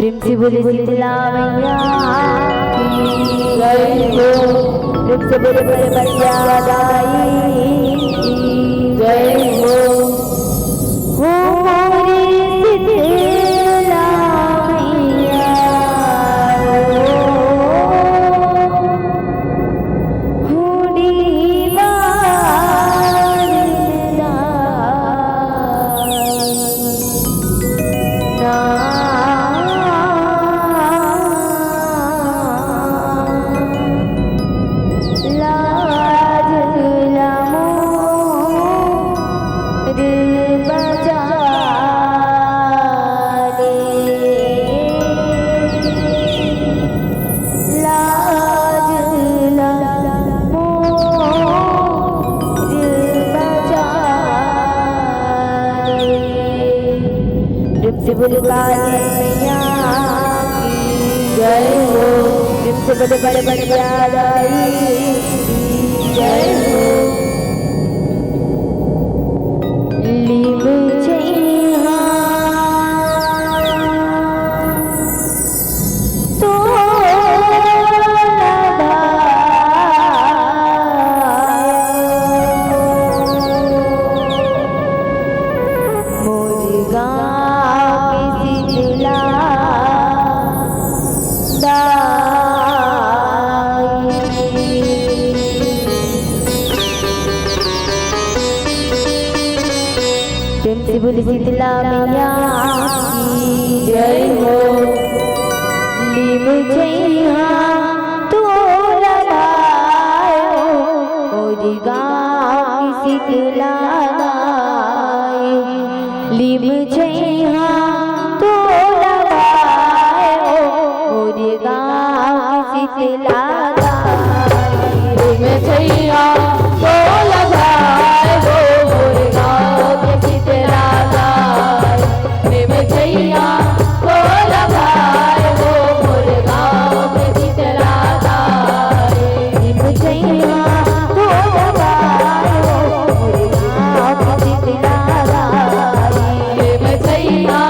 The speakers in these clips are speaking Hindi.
प्रेम से बोले शीतला मैया की जय हो। प्रेम से बोले बड़े बड़िया दाई की जय हो। मोरे शीतला मैया से बोले काली मैया की जय हो। प्रेम से बोले बड़े बड़े दाई की जय हो। लीम छैया तो प्रेम से बोले शीतला मैया की जय हो। लीम छैया तोरा लायो मोरी गाँव की शीतला गाय। लीम छैया तोरा लायो मोरी गाँव की शीतला गाय। लीम छैया तोरा लायो मोरी गाँव की शीतला गाय। लीम छैया तोरा लायो मोरी गाँव की शीतला गाय। लीम छैया तोरा लायो मोरी गाँव की शीतला गाय। लीम छैया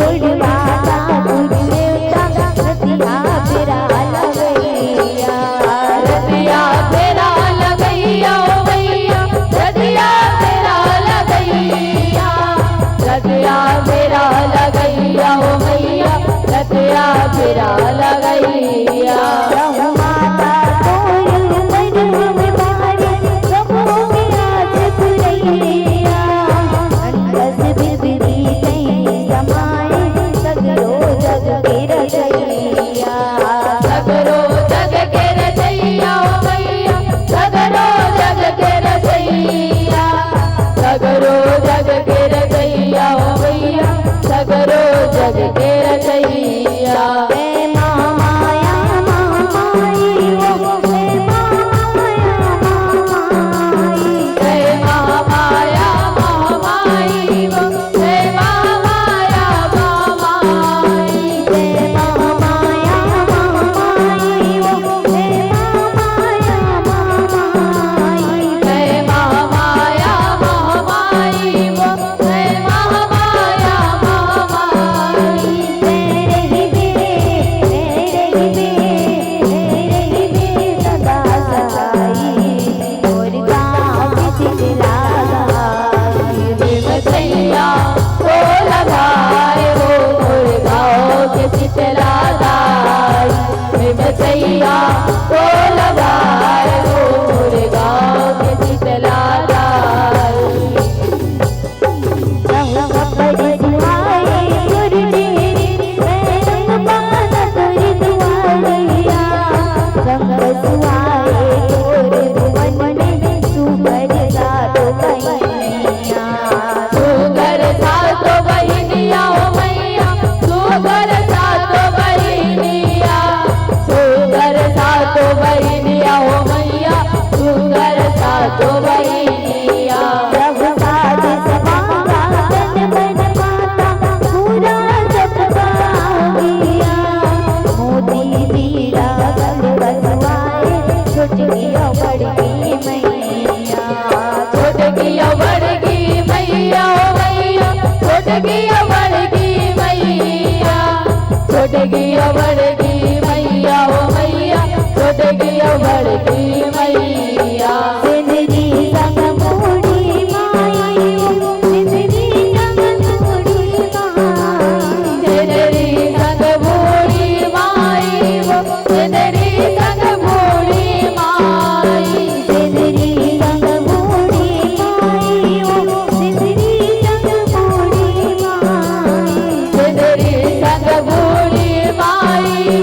गुड़वाता गुरुदेवता रतिया फेरा लगैया रतिया फेरा लगैया मैया रतिया फेरा लगैया रतिया फेरा लगैया ओ मैया रतिया फेरा लगैया माता सगरो जग के रचैया मैया सगरो जग के रचैया सगरो जग के रचैया मैया सगरो जग के रचैया माया माई वो जय माया माई वो जय माया माई जय माया माई वो जय माया माई जय माया माई वो जय माया माई तेरे ही बे सदा सदाई और गाँव चितला बचैया को लगाए हो और गाँव के चितला बचैया को लगाए हो और गाँव के चितला तो बहिनिया प्रभु साध समागा तन मन माता पूरा जप गाविया मोदी जीरा गल बसवाए छुटकिया बड़की मैया छुटकिया बड़की मैया मैया छुटकिया बड़की मैया छुटकिया बड़की मैया ओ मैया छुटकिया बड़की मैया सिंदरी संग मोड़ी माई सिंदरी संग मोड़ी माई सिंदरी संग मोड़ी माई सिंदरी संग मोड़ी माई सिंदरी संग मोड़ी माई सिंदरी संग मोड़ी माई सिंदरी संग मोड़ी माई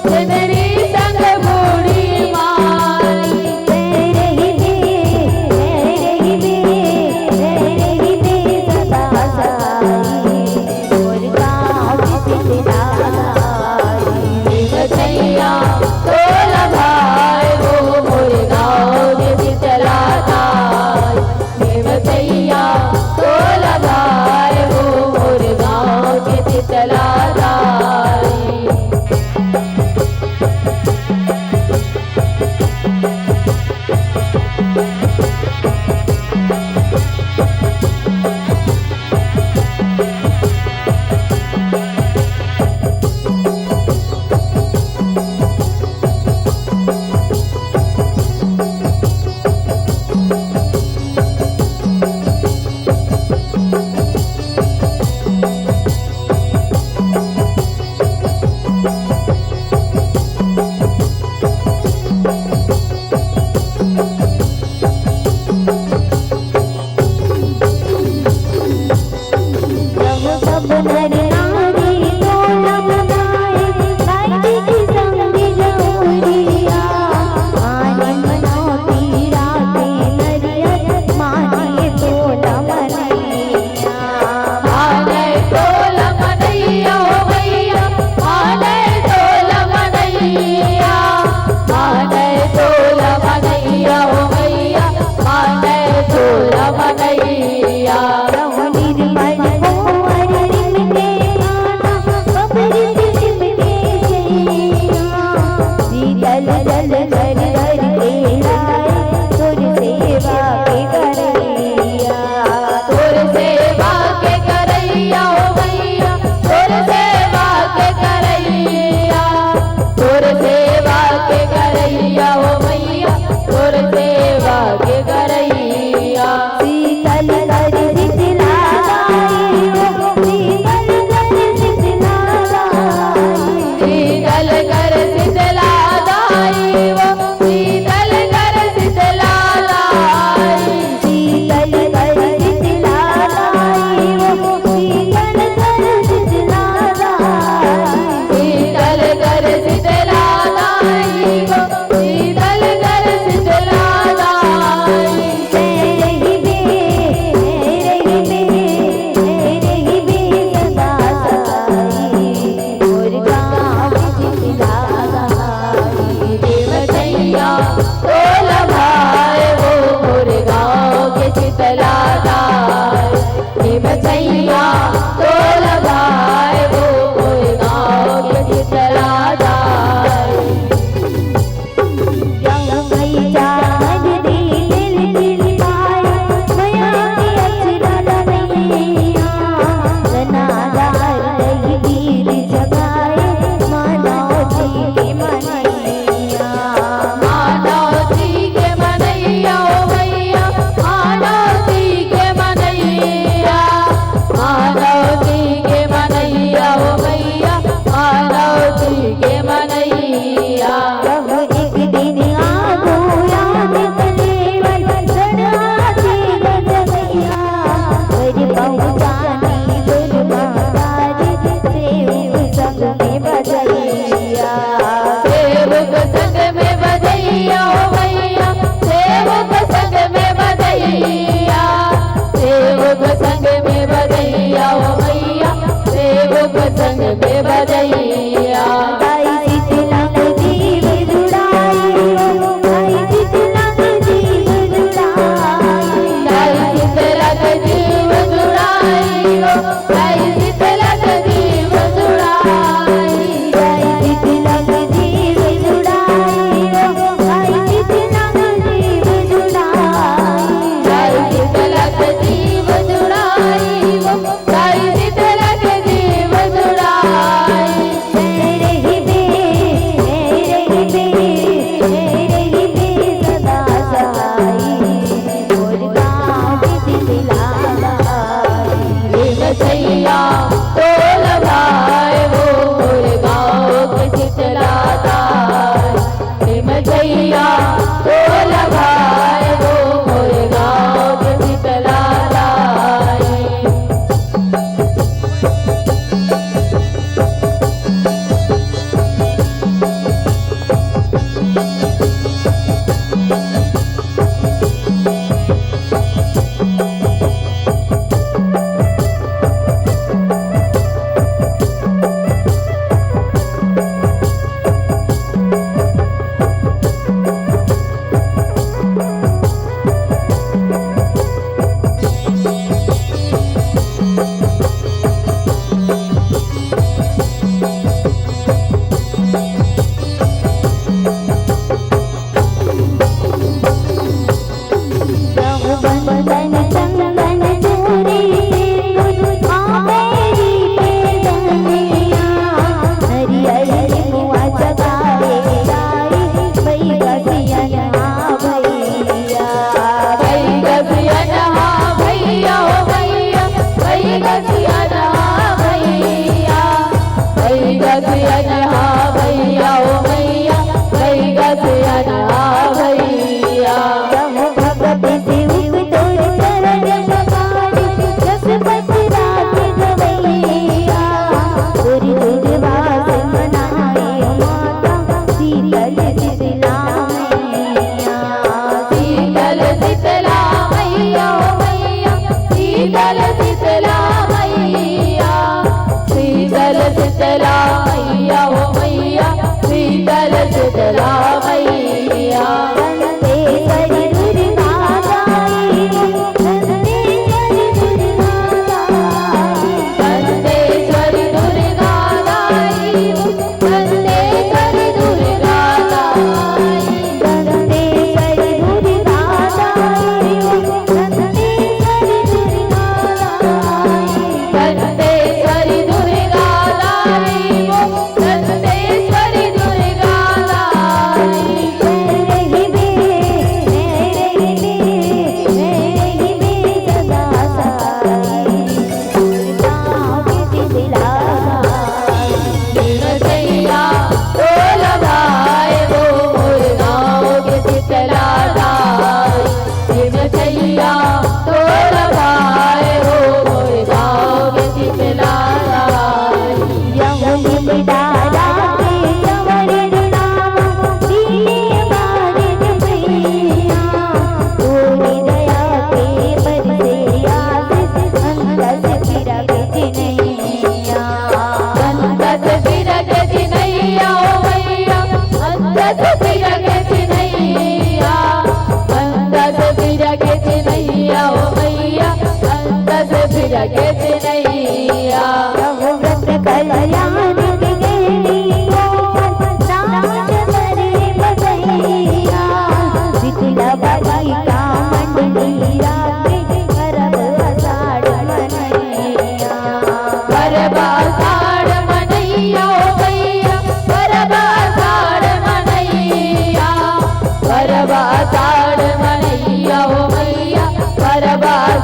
सिंदरी संग मोड़ी माई तेरे ही बे सदा सदाई और गाँव चितला बचैया को लगाए हो मोर गाँव चितला बचैया को लगाए हो मोर गाँव चितला संग में बजैया गाई शीतलंग जीव जुड़ाई गाई शीतलंग जीव जुड़ाई गाई शीतलंग जीव जुड़ाई गाई शीतलंग जीव जुड़ाई गाई शीतलंग जीव जुड़ाई गाई शीतलंग जीव जुड़ाई गाई शीतलंग जीव जुड़ाई गाई शीतलंग जीव जुड़ाई तेरे ही बे सदा सहाई और गाँव की दिलाई मचैया तो लगाए वो और गाँव की शीतलाताई मचैया तो लगाए वो और गाँव की शीतलाताई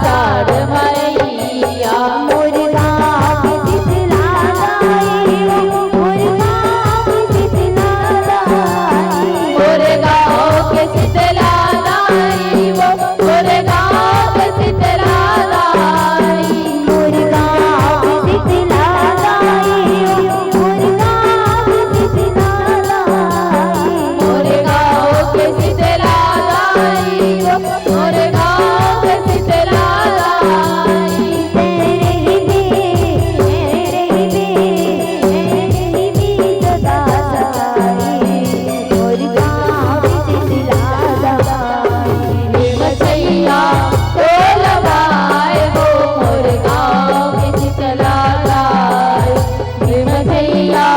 साड़ मैया मुर्गा शीतला गाई सजैया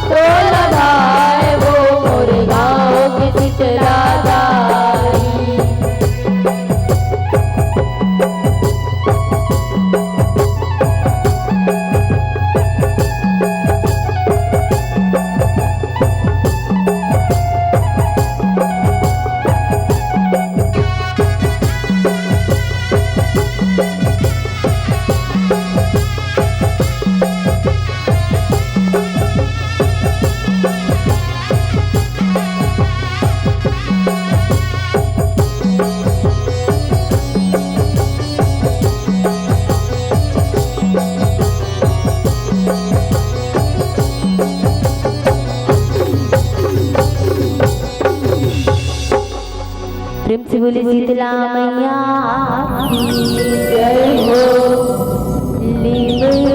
तो लगाए वो मोर गाँव की शीतला दाई। प्रेम से बोले शीतला मैया की जय हो। लीले